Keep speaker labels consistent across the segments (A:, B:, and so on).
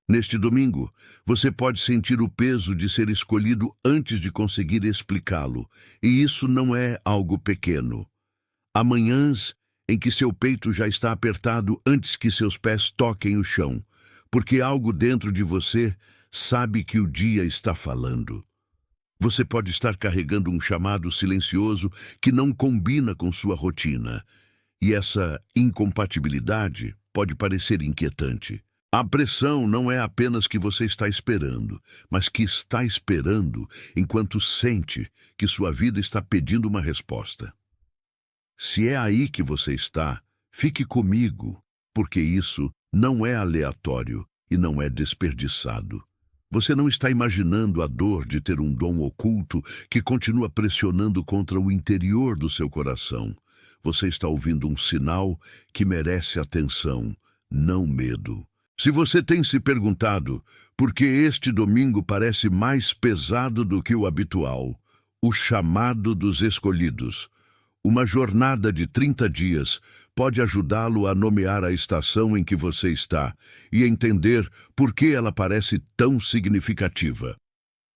A: Neste domingo, você pode sentir o peso de ser escolhido antes de conseguir explicá-lo, e isso não é algo pequeno. Há manhãs em que seu peito já está apertado antes que seus pés toquem o chão, porque algo dentro de você sabe que o dia está falando. Você pode estar carregando um chamado silencioso que não combina com sua rotina, e essa incompatibilidade pode parecer inquietante. A pressão não é apenas que você está esperando, mas que está esperando enquanto sente que sua vida está pedindo uma resposta. Se é aí que você está, fique comigo, porque isso não é aleatório e não é desperdiçado. Você não está imaginando a dor de ter um dom oculto que continua pressionando contra o interior do seu coração. Você está ouvindo um sinal que merece atenção, não medo. Se você tem se perguntado por que este domingo parece mais pesado do que o habitual, o chamado dos escolhidos, uma jornada de 30 dias pode ajudá-lo a nomear a estação em que você está e entender por que ela parece tão significativa.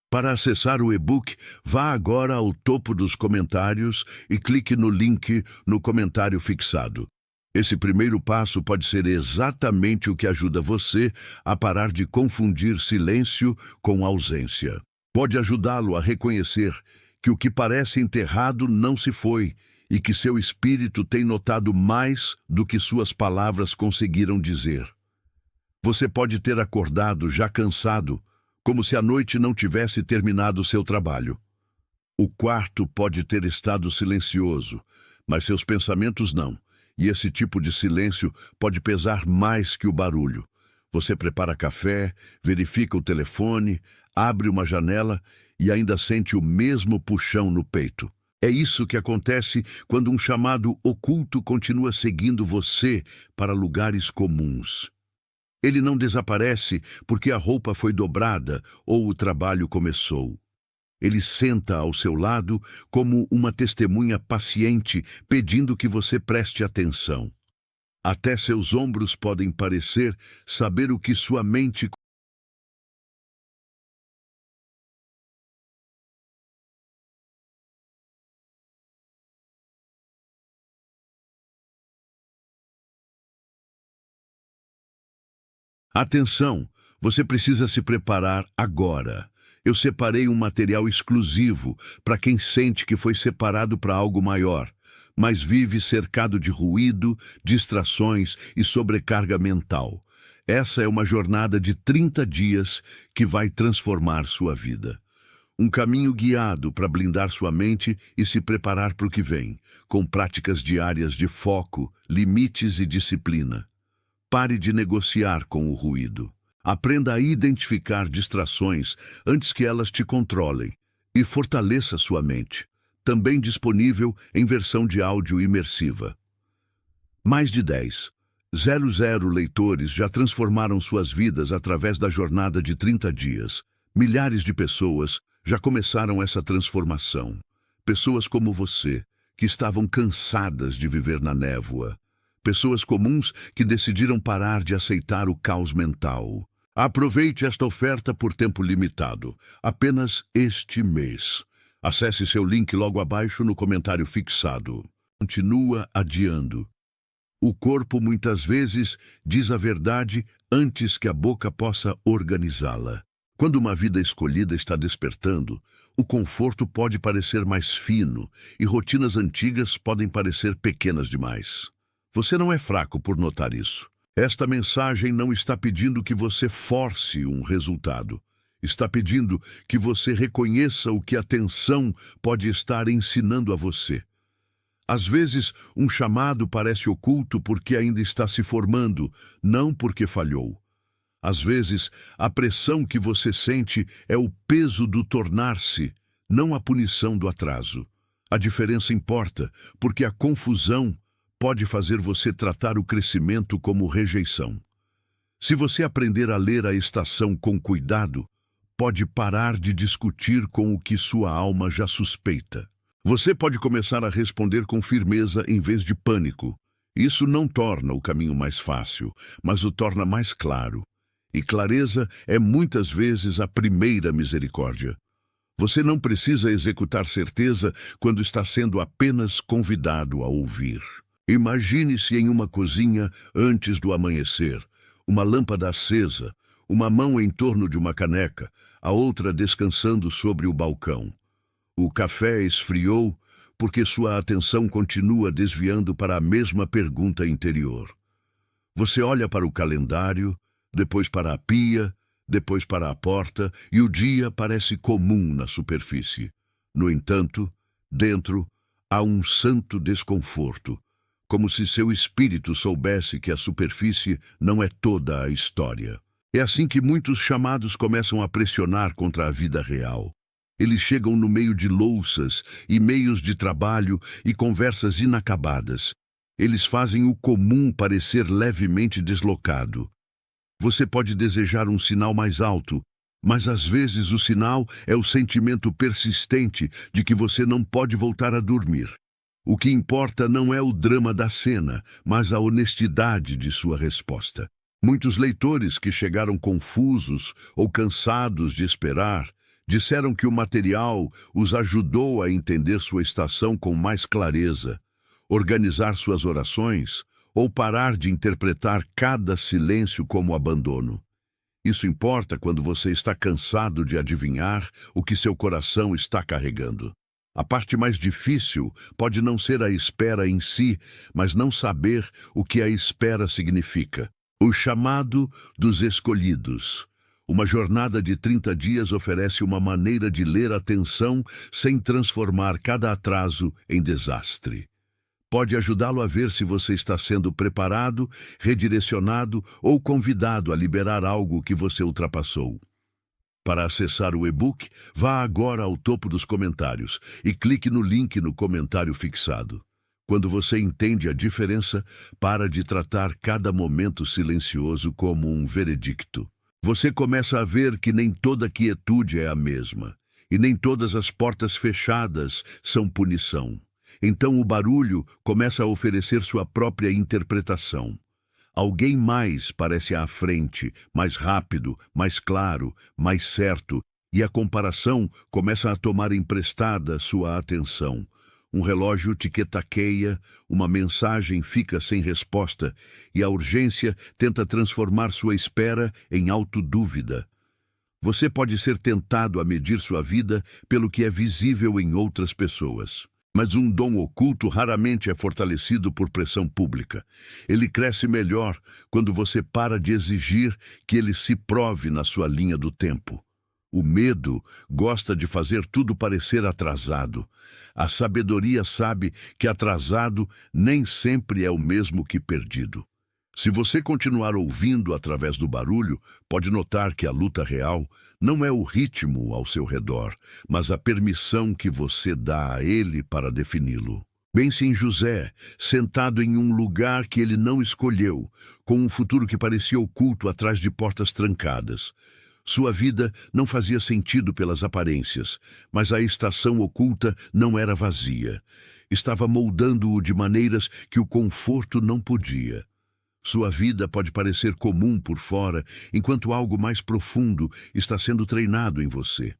A: Para acessar o e-book, vá agora ao topo dos comentários e clique no link no comentário fixado. Esse primeiro passo pode ser exatamente o que ajuda você a parar de confundir silêncio com ausência. Pode ajudá-lo a reconhecer que o que parece enterrado não se foi e que seu espírito tem notado mais do que suas palavras conseguiram dizer. Você pode ter acordado já cansado, como se a noite não tivesse terminado seu trabalho. O quarto pode ter estado silencioso, mas seus pensamentos não. E esse tipo de silêncio pode pesar mais que o barulho. Você prepara café, verifica o telefone, abre uma janela e ainda sente o mesmo puxão no peito. É isso que acontece quando um chamado oculto continua seguindo você para lugares comuns. Ele não desaparece porque a roupa foi dobrada ou o trabalho começou. Ele senta ao seu lado como uma testemunha paciente, pedindo que você preste atenção. Até seus ombros podem parecer saber o que sua mente... Atenção, você precisa se preparar agora. Eu separei um material exclusivo para quem sente que foi separado para algo maior, mas vive cercado de ruído, distrações e sobrecarga mental. Essa é uma jornada de 30 dias que vai transformar sua vida. Um caminho guiado para blindar sua mente e se preparar para o que vem, com práticas diárias de foco, limites e disciplina. Pare de negociar com o ruído. Aprenda a identificar distrações antes que elas te controlem e fortaleça sua mente. Também disponível em versão de áudio imersiva. Mais de 10,00 leitores já transformaram suas vidas através da jornada de 30 dias. Milhares de pessoas já começaram essa transformação. Pessoas como você, que estavam cansadas de viver na névoa. Pessoas comuns que decidiram parar de aceitar o caos mental. Aproveite esta oferta por tempo limitado, apenas este mês. Acesse seu link logo abaixo no comentário fixado. Continua adiando. O corpo muitas vezes diz a verdade antes que a boca possa organizá-la. Quando uma vida escolhida está despertando, o conforto pode parecer mais fino e rotinas antigas podem parecer pequenas demais. Você não é fraco por notar isso. Esta mensagem não está pedindo que você force um resultado. Está pedindo que você reconheça o que a atenção pode estar ensinando a você. Às vezes, um chamado parece oculto porque ainda está se formando, não porque falhou. Às vezes, a pressão que você sente é o peso do tornar-se, não a punição do atraso. A diferença importa, porque a confusão pode fazer você tratar o crescimento como rejeição. Se você aprender a ler a estação com cuidado, pode parar de discutir com o que sua alma já suspeita. Você pode começar a responder com firmeza em vez de pânico. Isso não torna o caminho mais fácil, mas o torna mais claro. E clareza é muitas vezes a primeira misericórdia. Você não precisa executar certeza quando está sendo apenas convidado a ouvir. Imagine-se em uma cozinha antes do amanhecer, uma lâmpada acesa, uma mão em torno de uma caneca, a outra descansando sobre o balcão. O café esfriou porque sua atenção continua desviando para a mesma pergunta interior. Você olha para o calendário, depois para a pia, depois para a porta, e o dia parece comum na superfície. No entanto, dentro, há um santo desconforto, como se seu espírito soubesse que a superfície não é toda a história. É assim que muitos chamados começam a pressionar contra a vida real. Eles chegam no meio de louças, e-mails de trabalho e conversas inacabadas. Eles fazem o comum parecer levemente deslocado. Você pode desejar um sinal mais alto, mas às vezes o sinal é o sentimento persistente de que você não pode voltar a dormir. O que importa não é o drama da cena, mas a honestidade de sua resposta. Muitos leitores que chegaram confusos ou cansados de esperar disseram que o material os ajudou a entender sua estação com mais clareza, organizar suas orações ou parar de interpretar cada silêncio como abandono. Isso importa quando você está cansado de adivinhar o que seu coração está carregando. A parte mais difícil pode não ser a espera em si, mas não saber o que a espera significa. O chamado dos escolhidos. Uma jornada de 30 dias oferece uma maneira de ler a tensão sem transformar cada atraso em desastre. Pode ajudá-lo a ver se você está sendo preparado, redirecionado ou convidado a liberar algo que você ultrapassou. Para acessar o e-book, vá agora ao topo dos comentários e clique no link no comentário fixado. Quando você entende a diferença, para de tratar cada momento silencioso como um veredicto. Você começa a ver que nem toda quietude é a mesma, e nem todas as portas fechadas são punição. Então o barulho começa a oferecer sua própria interpretação. Alguém mais parece à frente, mais rápido, mais claro, mais certo, e a comparação começa a tomar emprestada sua atenção. Um relógio tiquetaqueia, uma mensagem fica sem resposta, e a urgência tenta transformar sua espera em autodúvida. Você pode ser tentado a medir sua vida pelo que é visível em outras pessoas. Mas um dom oculto raramente é fortalecido por pressão pública. Ele cresce melhor quando você para de exigir que ele se prove na sua linha do tempo. O medo gosta de fazer tudo parecer atrasado. A sabedoria sabe que atrasado nem sempre é o mesmo que perdido. Se você continuar ouvindo através do barulho, pode notar que a luta real não é o ritmo ao seu redor, mas a permissão que você dá a ele para defini-lo. Pense em José, sentado em um lugar que ele não escolheu, com um futuro que parecia oculto atrás de portas trancadas. Sua vida não fazia sentido pelas aparências, mas a estação oculta não era vazia. Estava moldando-o de maneiras que o conforto não podia. Sua vida pode parecer comum por fora, enquanto algo mais profundo está sendo treinado em você.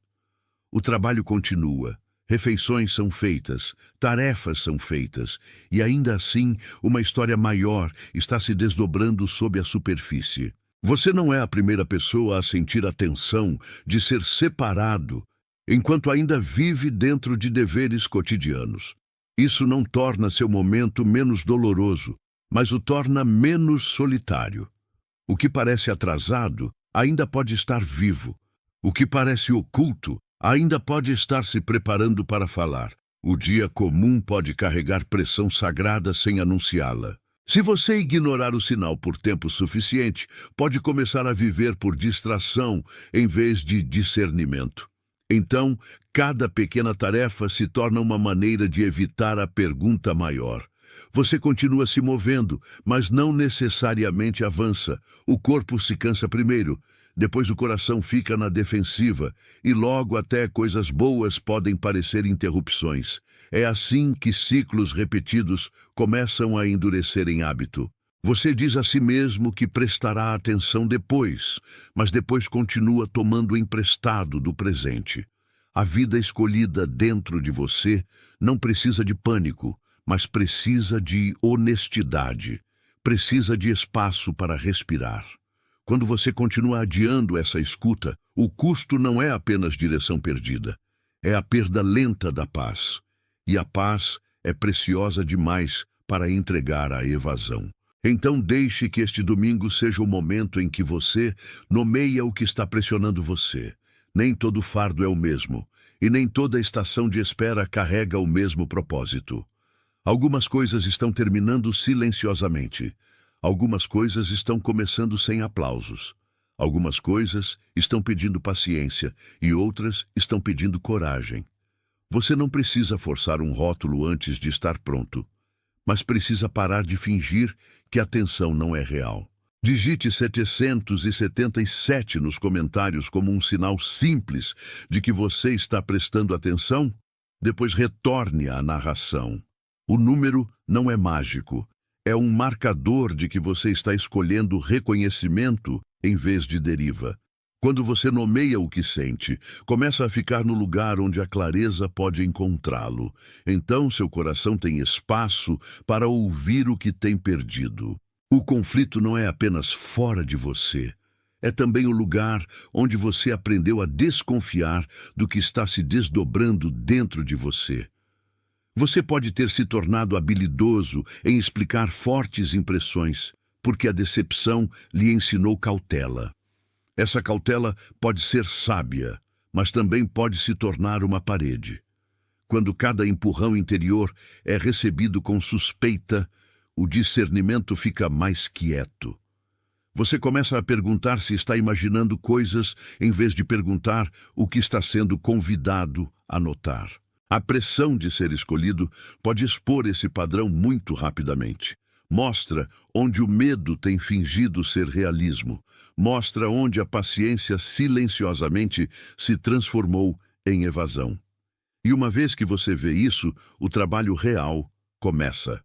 A: O trabalho continua, refeições são feitas, tarefas são feitas, e ainda assim uma história maior está se desdobrando sob a superfície. Você não é a primeira pessoa a sentir a tensão de ser separado, enquanto ainda vive dentro de deveres cotidianos. Isso não torna seu momento menos doloroso, mas o torna menos solitário. O que parece atrasado ainda pode estar vivo. O que parece oculto ainda pode estar se preparando para falar. O dia comum pode carregar pressão sagrada sem anunciá-la. Se você ignorar o sinal por tempo suficiente, pode começar a viver por distração em vez de discernimento. Então, cada pequena tarefa se torna uma maneira de evitar a pergunta maior. Você continua se movendo, mas não necessariamente avança. O corpo se cansa primeiro, depois o coração fica na defensiva, e logo até coisas boas podem parecer interrupções. É assim que ciclos repetidos começam a endurecer em hábito. Você diz a si mesmo que prestará atenção depois, mas depois continua tomando emprestado do presente. A vida escolhida dentro de você não precisa de pânico, mas precisa de honestidade. Precisa de espaço para respirar. Quando você continua adiando essa escuta, o custo não é apenas direção perdida. É a perda lenta da paz. E a paz é preciosa demais para entregar à evasão. Então deixe que este domingo seja o momento em que você nomeia o que está pressionando você. Nem todo fardo é o mesmo, e nem toda estação de espera carrega o mesmo propósito. Algumas coisas estão terminando silenciosamente. Algumas coisas estão começando sem aplausos. Algumas coisas estão pedindo paciência e outras estão pedindo coragem. Você não precisa forçar um rótulo antes de estar pronto, mas precisa parar de fingir que a tensão não é real. Digite 777 nos comentários como um sinal simples de que você está prestando atenção. Depois retorne à narração. O número não é mágico. É um marcador de que você está escolhendo reconhecimento em vez de deriva. Quando você nomeia o que sente, começa a ficar no lugar onde a clareza pode encontrá-lo. Então seu coração tem espaço para ouvir o que tem perdido. O conflito não é apenas fora de você. É também o lugar onde você aprendeu a desconfiar do que está se desdobrando dentro de você. Você pode ter se tornado habilidoso em explicar fortes impressões, porque a decepção lhe ensinou cautela. Essa cautela pode ser sábia, mas também pode se tornar uma parede. Quando cada empurrão interior é recebido com suspeita, o discernimento fica mais quieto. Você começa a perguntar se está imaginando coisas em vez de perguntar o que está sendo convidado a notar. A pressão de ser escolhido pode expor esse padrão muito rapidamente. Mostra onde o medo tem fingido ser realismo. Mostra onde a paciência silenciosamente se transformou em evasão. E uma vez que você vê isso, o trabalho real começa.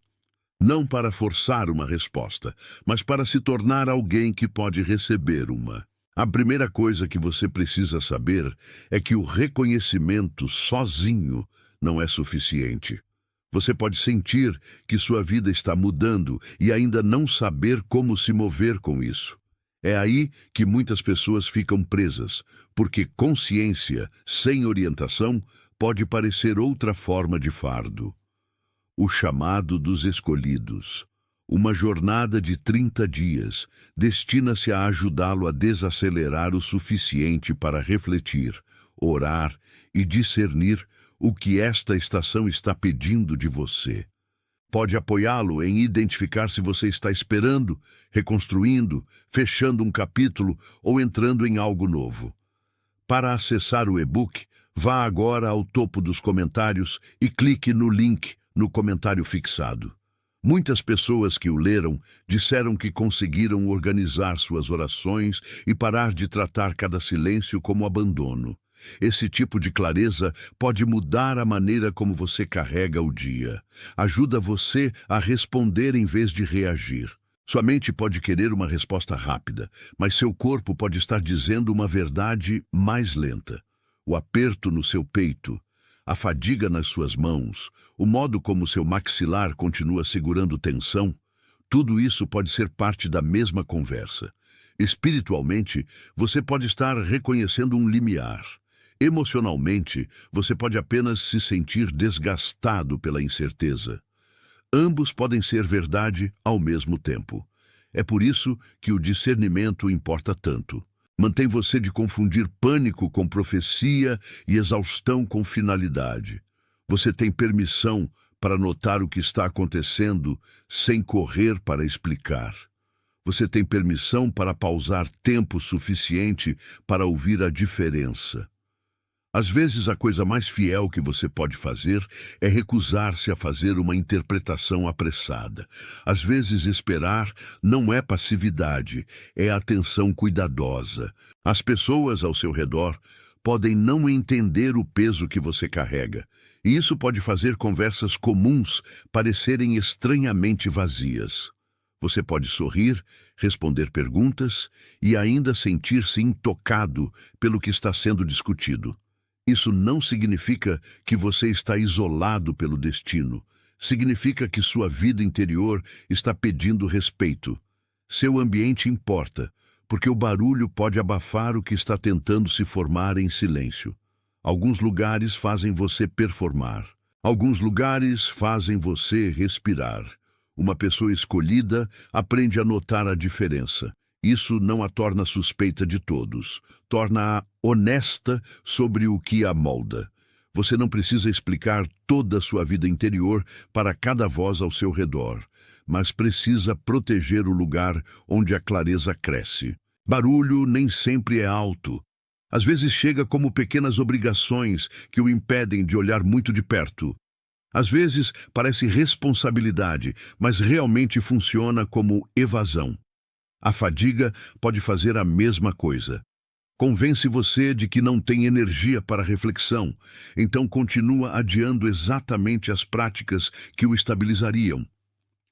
A: Não para forçar uma resposta, mas para se tornar alguém que pode receber uma. A primeira coisa que você precisa saber é que o reconhecimento sozinho não é suficiente. Você pode sentir que sua vida está mudando e ainda não saber como se mover com isso. É aí que muitas pessoas ficam presas, porque consciência sem orientação pode parecer outra forma de fardo. O chamado dos escolhidos. Uma jornada de 30 dias destina-se a ajudá-lo a desacelerar o suficiente para refletir, orar e discernir o que esta estação está pedindo de você. Pode apoiá-lo em identificar se você está esperando, reconstruindo, fechando um capítulo ou entrando em algo novo. Para acessar o e-book, vá agora ao topo dos comentários e clique no link no comentário fixado. Muitas pessoas que o leram disseram que conseguiram organizar suas orações e parar de tratar cada silêncio como abandono. Esse tipo de clareza pode mudar a maneira como você carrega o dia. Ajuda você a responder em vez de reagir. Sua mente pode querer uma resposta rápida, mas seu corpo pode estar dizendo uma verdade mais lenta. O aperto no seu peito, a fadiga nas suas mãos, o modo como seu maxilar continua segurando tensão, tudo isso pode ser parte da mesma conversa. Espiritualmente, você pode estar reconhecendo um limiar. Emocionalmente, você pode apenas se sentir desgastado pela incerteza. Ambos podem ser verdade ao mesmo tempo. É por isso que o discernimento importa tanto. Mantém você de confundir pânico com profecia e exaustão com finalidade. Você tem permissão para notar o que está acontecendo sem correr para explicar. Você tem permissão para pausar tempo suficiente para ouvir a diferença. Às vezes, a coisa mais fiel que você pode fazer é recusar-se a fazer uma interpretação apressada. Às vezes, esperar não é passividade, é atenção cuidadosa. As pessoas ao seu redor podem não entender o peso que você carrega, e isso pode fazer conversas comuns parecerem estranhamente vazias. Você pode sorrir, responder perguntas e ainda sentir-se intocado pelo que está sendo discutido. Isso não significa que você está isolado pelo destino. Significa que sua vida interior está pedindo respeito. Seu ambiente importa, porque o barulho pode abafar o que está tentando se formar em silêncio. Alguns lugares fazem você performar. Alguns lugares fazem você respirar. Uma pessoa escolhida aprende a notar a diferença. Isso não a torna suspeita de todos, torna-a honesta sobre o que a molda. Você não precisa explicar toda a sua vida interior para cada voz ao seu redor, mas precisa proteger o lugar onde a clareza cresce. Barulho nem sempre é alto. Às vezes chega como pequenas obrigações que o impedem de olhar muito de perto. Às vezes parece responsabilidade, mas realmente funciona como evasão. A fadiga pode fazer a mesma coisa. Convence você de que não tem energia para reflexão, então continua adiando exatamente as práticas que o estabilizariam.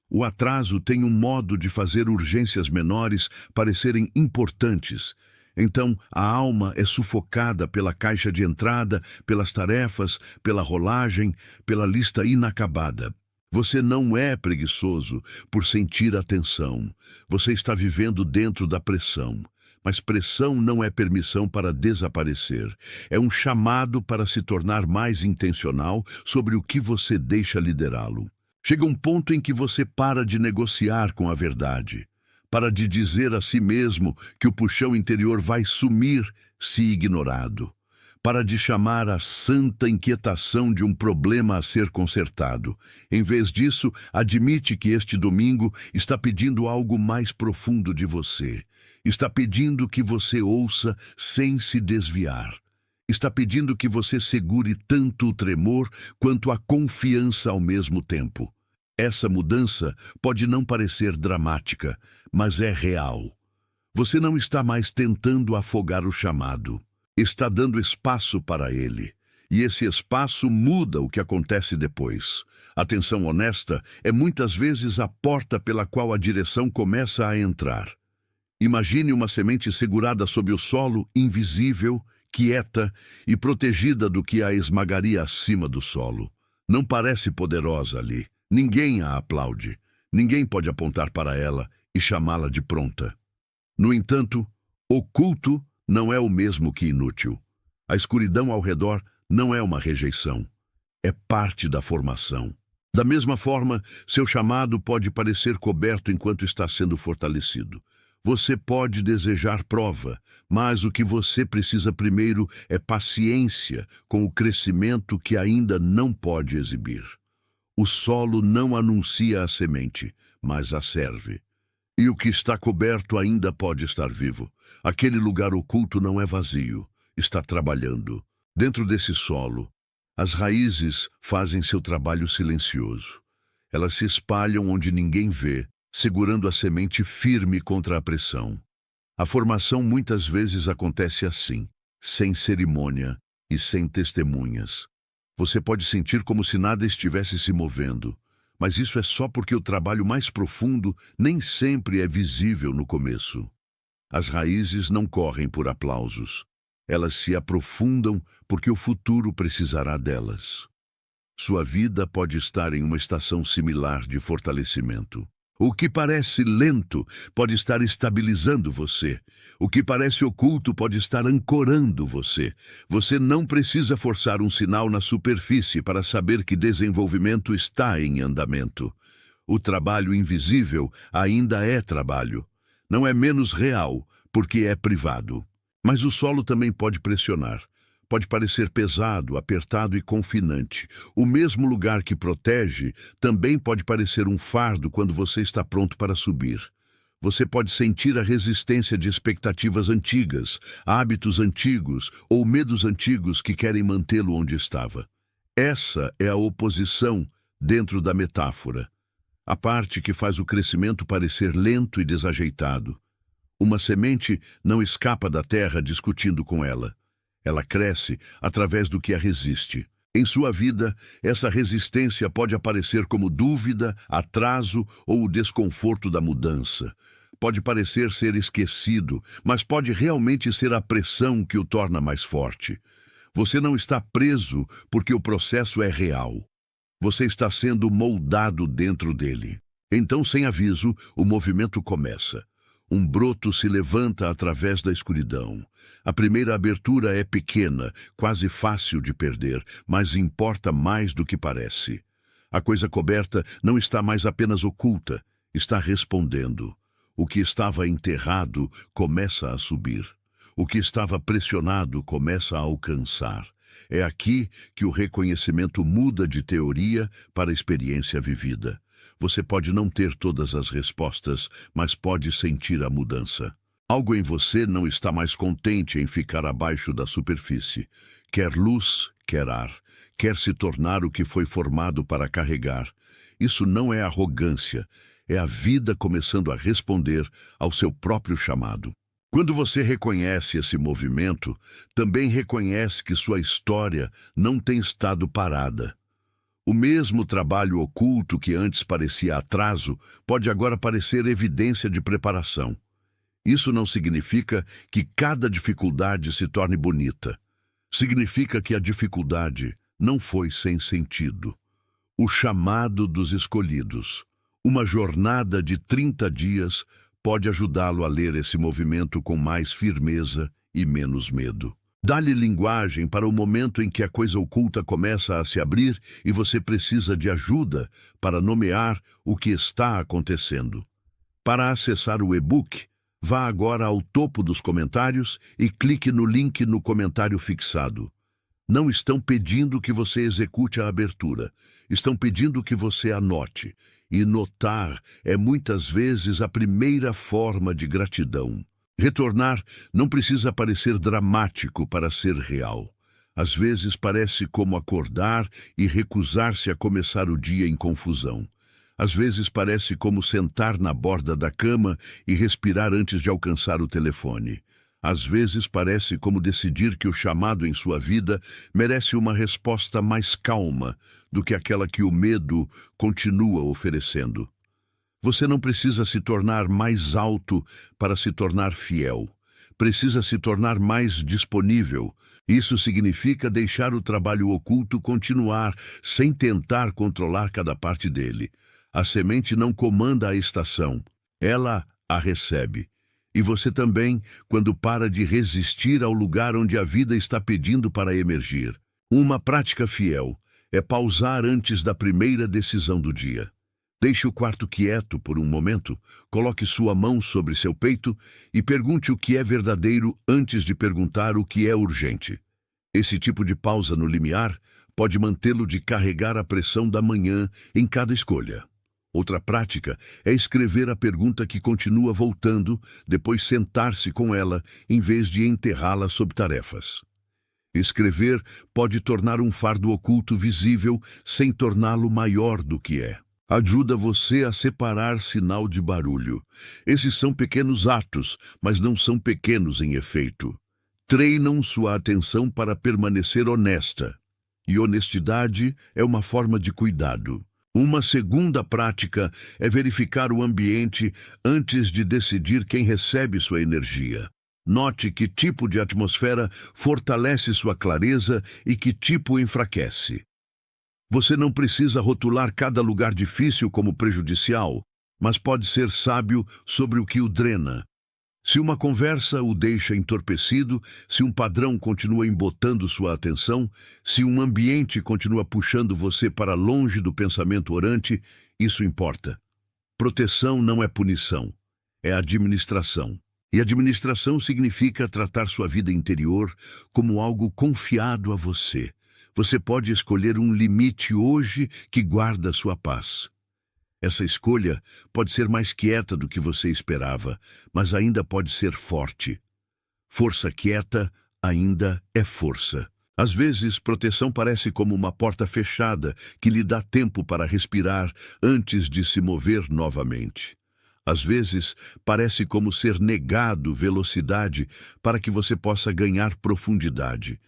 A: O atraso tem um modo de fazer urgências menores parecerem importantes. Então, a alma é sufocada pela caixa de entrada, pelas tarefas, pela rolagem, pela lista inacabada. Você não é preguiçoso por sentir a tensão. Você está vivendo dentro da pressão. Mas pressão não é permissão para desaparecer. É um chamado para se tornar mais intencional sobre o que você deixa liderá-lo. Chega um ponto em que você para de negociar com a verdade. Para de dizer a si mesmo que o puxão interior vai sumir se ignorado. Para de chamar a santa inquietação de um problema a ser consertado. Em vez disso, admite que este domingo está pedindo algo mais profundo de você. Está pedindo que você ouça sem se desviar. Está pedindo que você segure tanto o tremor quanto a confiança ao mesmo tempo. Essa mudança pode não parecer dramática, mas é real. Você não está mais tentando afogar o chamado. Está dando espaço para ele. E esse espaço muda o que acontece depois. A atenção honesta é muitas vezes a porta pela qual a direção começa a entrar. Imagine uma semente segurada sob o solo, invisível, quieta e protegida do que a esmagaria acima do solo. Não parece poderosa ali. Ninguém a aplaude. Ninguém pode apontar para ela e chamá-la de pronta. No entanto, oculto não é o mesmo que inútil. A escuridão ao redor não é uma rejeição. É parte da formação. Da mesma forma, seu chamado pode parecer coberto enquanto está sendo fortalecido. Você pode desejar prova, mas o que você precisa primeiro é paciência com o crescimento que ainda não pode exibir. O solo não anuncia a semente, mas a serve. E o que está coberto ainda pode estar vivo. Aquele lugar oculto não é vazio, está trabalhando. Dentro desse solo, as raízes fazem seu trabalho silencioso. Elas se espalham onde ninguém vê, segurando a semente firme contra a pressão. A formação muitas vezes acontece assim, sem cerimônia e sem testemunhas. Você pode sentir como se nada estivesse se movendo, mas isso é só porque o trabalho mais profundo nem sempre é visível no começo. As raízes não correm por aplausos. Elas se aprofundam porque o futuro precisará delas. Sua vida pode estar em uma estação similar de fortalecimento. O que parece lento pode estar estabilizando você. O que parece oculto pode estar ancorando você. Você não precisa forçar um sinal na superfície para saber que desenvolvimento está em andamento. O trabalho invisível ainda é trabalho. Não é menos real, porque é privado. Mas o solo também pode pressionar. Pode parecer pesado, apertado e confinante. O mesmo lugar que protege também pode parecer um fardo quando você está pronto para subir. Você pode sentir a resistência de expectativas antigas, hábitos antigos ou medos antigos que querem mantê-lo onde estava. Essa é a oposição dentro da metáfora. A parte que faz o crescimento parecer lento e desajeitado. Uma semente não escapa da terra discutindo com ela. Ela cresce através do que a resiste. Em sua vida, essa resistência pode aparecer como dúvida, atraso ou o desconforto da mudança. Pode parecer ser esquecido, mas pode realmente ser a pressão que o torna mais forte. Você não está preso porque o processo é real. Você está sendo moldado dentro dele. Então, sem aviso, o movimento começa. Um broto se levanta através da escuridão. A primeira abertura é pequena, quase fácil de perder, mas importa mais do que parece. A coisa coberta não está mais apenas oculta, está respondendo. O que estava enterrado começa a subir. O que estava pressionado começa a alcançar. É aqui que o reconhecimento muda de teoria para experiência vivida. Você pode não ter todas as respostas, mas pode sentir a mudança. Algo em você não está mais contente em ficar abaixo da superfície. Quer luz, quer ar. Quer se tornar o que foi formado para carregar. Isso não é arrogância, é a vida começando a responder ao seu próprio chamado. Quando você reconhece esse movimento, também reconhece que sua história não tem estado parada. O mesmo trabalho oculto que antes parecia atraso pode agora parecer evidência de preparação. Isso não significa que cada dificuldade se torne bonita. Significa que a dificuldade não foi sem sentido. O chamado dos escolhidos. Uma jornada de 30 dias pode ajudá-lo a ler esse movimento com mais firmeza e menos medo. Dá-lhe linguagem para o momento em que a coisa oculta começa a se abrir e você precisa de ajuda para nomear o que está acontecendo. Para acessar o e-book, vá agora ao topo dos comentários e clique no link no comentário fixado. Não estão pedindo que você execute a abertura, estão pedindo que você anote. E notar é muitas vezes a primeira forma de gratidão. Retornar não precisa parecer dramático para ser real. Às vezes parece como acordar e recusar-se a começar o dia em confusão. Às vezes parece como sentar na borda da cama e respirar antes de alcançar o telefone. Às vezes parece como decidir que o chamado em sua vida merece uma resposta mais calma do que aquela que o medo continua oferecendo. Você não precisa se tornar mais alto para se tornar fiel. Precisa se tornar mais disponível. Isso significa deixar o trabalho oculto continuar, sem tentar controlar cada parte dele. A semente não comanda a estação, ela a recebe. E você também, quando para de resistir ao lugar onde a vida está pedindo para emergir. Uma prática fiel é pausar antes da primeira decisão do dia. Deixe o quarto quieto por um momento, coloque sua mão sobre seu peito e pergunte o que é verdadeiro antes de perguntar o que é urgente. Esse tipo de pausa no limiar pode mantê-lo de carregar a pressão da manhã em cada escolha. Outra prática é escrever a pergunta que continua voltando, depois sentar-se com ela, em vez de enterrá-la sob tarefas. Escrever pode tornar um fardo oculto visível sem torná-lo maior do que é. Ajuda você a separar sinal de barulho. Esses são pequenos atos, mas não são pequenos em efeito. Treinam sua atenção para permanecer honesta. E honestidade é uma forma de cuidado. Uma segunda prática é verificar o ambiente antes de decidir quem recebe sua energia. Note que tipo de atmosfera fortalece sua clareza e que tipo enfraquece. Você não precisa rotular cada lugar difícil como prejudicial, mas pode ser sábio sobre o que o drena. Se uma conversa o deixa entorpecido, se um padrão continua embotando sua atenção, se um ambiente continua puxando você para longe do pensamento orante, isso importa. Proteção não é punição, é administração. E administração significa tratar sua vida interior como algo confiado a você. Você pode escolher um limite hoje que guarda sua paz. Essa escolha pode ser mais quieta do que você esperava, mas ainda pode ser forte. Força quieta ainda é força. Às vezes, proteção parece como uma porta fechada que lhe dá tempo para respirar antes de se mover novamente. Às vezes, parece como ser negado velocidade para que você possa ganhar profundidade.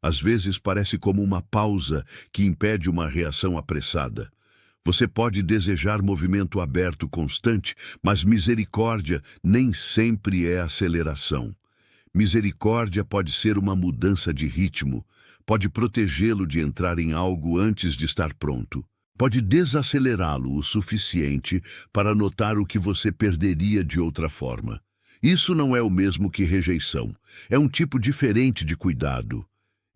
A: Às vezes parece como uma pausa que impede uma reação apressada. Você pode desejar movimento aberto constante, mas misericórdia nem sempre é aceleração. Misericórdia pode ser uma mudança de ritmo, pode protegê-lo de entrar em algo antes de estar pronto. Pode desacelerá-lo o suficiente para notar o que você perderia de outra forma. Isso não é o mesmo que rejeição. É um tipo diferente de cuidado.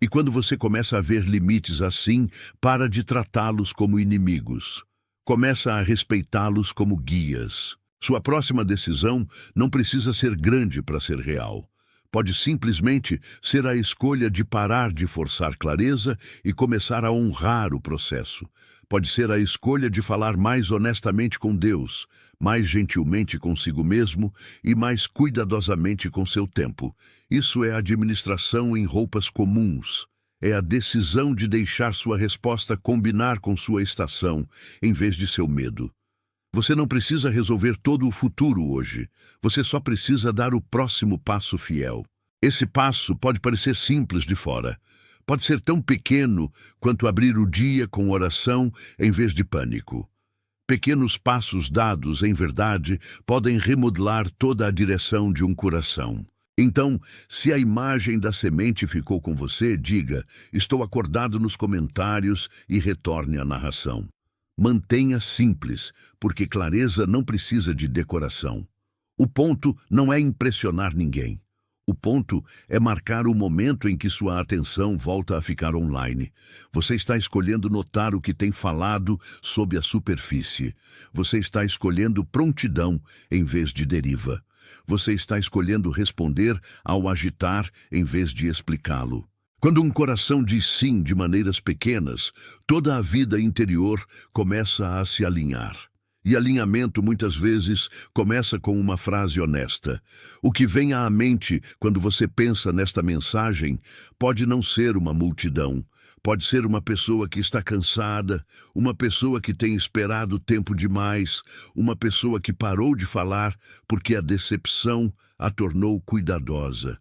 A: E quando você começa a ver limites assim, para de tratá-los como inimigos. Começa a respeitá-los como guias. Sua próxima decisão não precisa ser grande para ser real. Pode simplesmente ser a escolha de parar de forçar clareza e começar a honrar o processo. Pode ser a escolha de falar mais honestamente com Deus, mais gentilmente consigo mesmo e mais cuidadosamente com seu tempo. Isso é administração em roupas comuns. É a decisão de deixar sua resposta combinar com sua estação, em vez de seu medo. Você não precisa resolver todo o futuro hoje. Você só precisa dar o próximo passo fiel. Esse passo pode parecer simples de fora. Pode ser tão pequeno quanto abrir o dia com oração em vez de pânico. Pequenos passos dados, em verdade, podem remodelar toda a direção de um coração. Então, se a imagem da semente ficou com você, diga: estou acordado nos comentários e retorne à narração. Mantenha simples, porque clareza não precisa de decoração. O ponto não é impressionar ninguém. O ponto é marcar o momento em que sua atenção volta a ficar online. Você está escolhendo notar o que tem falado sob a superfície. Você está escolhendo prontidão em vez de deriva. Você está escolhendo responder ao agitar em vez de explicá-lo. Quando um coração diz sim de maneiras pequenas, toda a vida interior começa a se alinhar. E alinhamento, muitas vezes, começa com uma frase honesta. O que vem à mente quando você pensa nesta mensagem pode não ser uma multidão. Pode ser uma pessoa que está cansada, uma pessoa que tem esperado tempo demais, uma pessoa que parou de falar porque a decepção a tornou cuidadosa.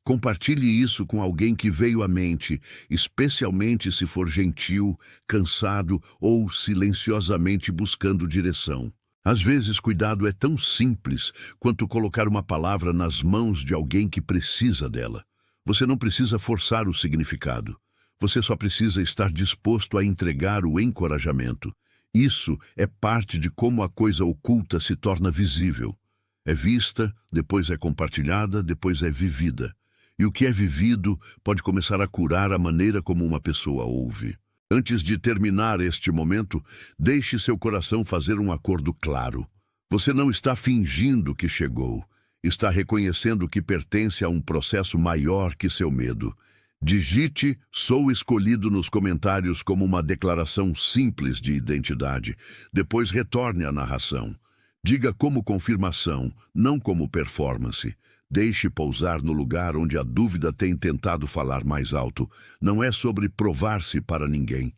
A: Compartilhe isso com alguém que veio à mente, especialmente se for gentil, cansado ou silenciosamente buscando direção. Às vezes, cuidado é tão simples quanto colocar uma palavra nas mãos de alguém que precisa dela. Você não precisa forçar o significado. Você só precisa estar disposto a entregar o encorajamento. Isso é parte de como a coisa oculta se torna visível. É vista, depois é compartilhada, depois é vivida. E o que é vivido pode começar a curar a maneira como uma pessoa ouve. Antes de terminar este momento, deixe seu coração fazer um acordo claro. Você não está fingindo que chegou. Está reconhecendo que pertence a um processo maior que seu medo. Digite "sou escolhido" nos comentários como uma declaração simples de identidade. Depois retorne à narração. Diga como confirmação, não como performance. Deixe pousar no lugar onde a dúvida tem tentado falar mais alto. Não é sobre provar-se para ninguém.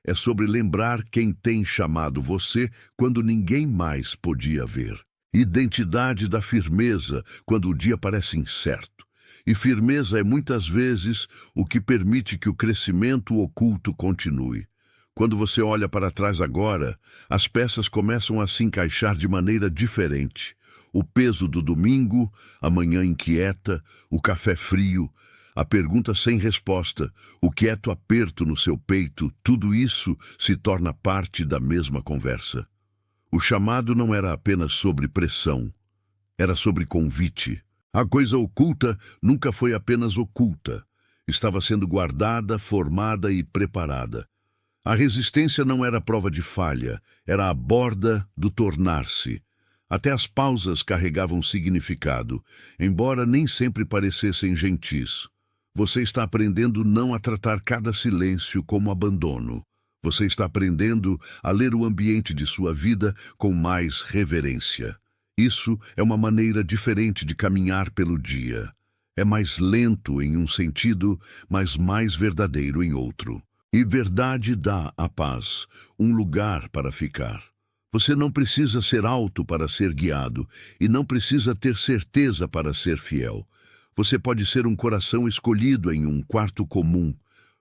A: É sobre lembrar quem tem chamado você quando ninguém mais podia ver. Identidade da firmeza quando o dia parece incerto. E firmeza é muitas vezes o que permite que o crescimento oculto continue. Quando você olha para trás agora, as peças começam a se encaixar de maneira diferente. O peso do domingo, a manhã inquieta, o café frio, a pergunta sem resposta, o quieto aperto no seu peito, tudo isso se torna parte da mesma conversa. O chamado não era apenas sobre pressão, era sobre convite. A coisa oculta nunca foi apenas oculta. Estava sendo guardada, formada e preparada. A resistência não era prova de falha, era a borda do tornar-se. Até as pausas carregavam significado, embora nem sempre parecessem gentis. Você está aprendendo não a tratar cada silêncio como abandono. Você está aprendendo a ler o ambiente de sua vida com mais reverência. Isso é uma maneira diferente de caminhar pelo dia. É mais lento em um sentido, mas mais verdadeiro em outro. E verdade dá à paz um lugar para ficar. Você não precisa ser alto para ser guiado e não precisa ter certeza para ser fiel. Você pode ser um coração escolhido em um quarto comum,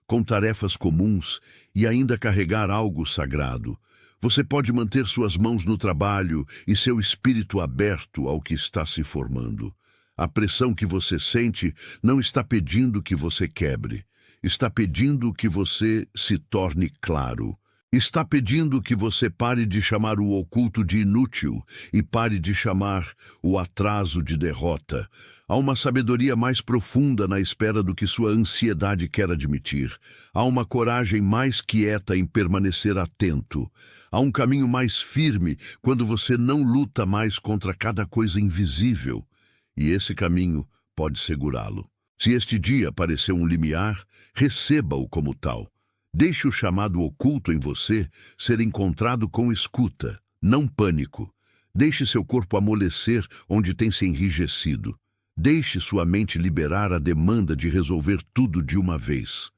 A: com tarefas comuns e ainda carregar algo sagrado. Você pode manter suas mãos no trabalho e seu espírito aberto ao que está se formando. A pressão que você sente não está pedindo que você quebre. Está pedindo que você se torne claro. Está pedindo que você pare de chamar o oculto de inútil e pare de chamar o atraso de derrota. Há uma sabedoria mais profunda na espera do que sua ansiedade quer admitir. Há uma coragem mais quieta em permanecer atento. Há um caminho mais firme quando você não luta mais contra cada coisa invisível. E esse caminho pode segurá-lo. Se este dia parecer um limiar, receba-o como tal. Deixe o chamado oculto em você ser encontrado com escuta, não pânico. Deixe seu corpo amolecer onde tem se enrijecido. Deixe sua mente liberar a demanda de resolver tudo de uma vez.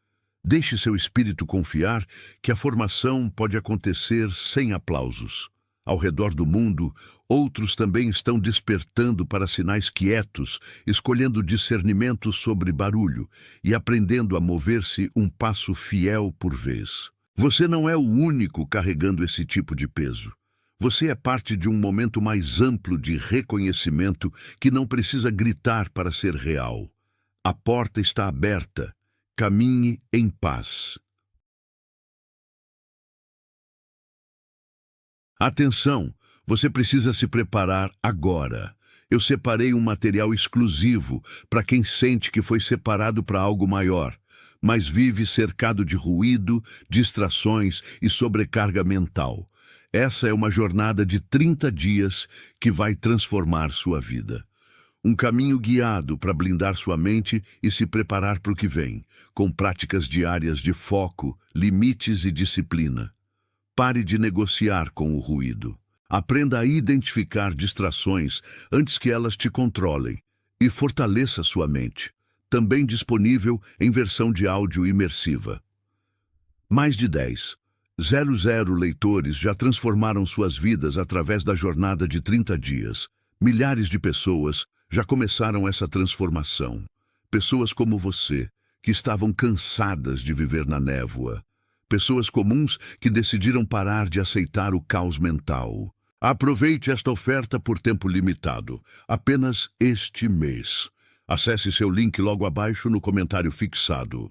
A: Deixe seu espírito confiar que a formação pode acontecer sem aplausos. Ao redor do mundo, outros também estão despertando para sinais quietos, escolhendo discernimento sobre barulho e aprendendo a mover-se um passo fiel por vez. Você não é o único carregando esse tipo de peso. Você é parte de um momento mais amplo de reconhecimento que não precisa gritar para ser real. A porta está aberta. Caminhe em paz. Atenção, você precisa se preparar agora. Eu separei um material exclusivo para quem sente que foi separado para algo maior, mas vive cercado de ruído, distrações e sobrecarga mental. Essa é uma jornada de 30 dias que vai transformar sua vida. Um caminho guiado para blindar sua mente e se preparar para o que vem, com práticas diárias de foco, limites e disciplina. Pare de negociar com o ruído. Aprenda a identificar distrações antes que elas te controlem e fortaleça sua mente. Também disponível em versão de áudio imersiva. Mais de 10,00 leitores já transformaram suas vidas através da jornada de 30 dias. Milhares de pessoas já começaram essa transformação. Pessoas como você, que estavam cansadas de viver na névoa. Pessoas comuns que decidiram parar de aceitar o caos mental. Aproveite esta oferta por tempo limitado, apenas este mês. Acesse seu link logo abaixo no comentário fixado.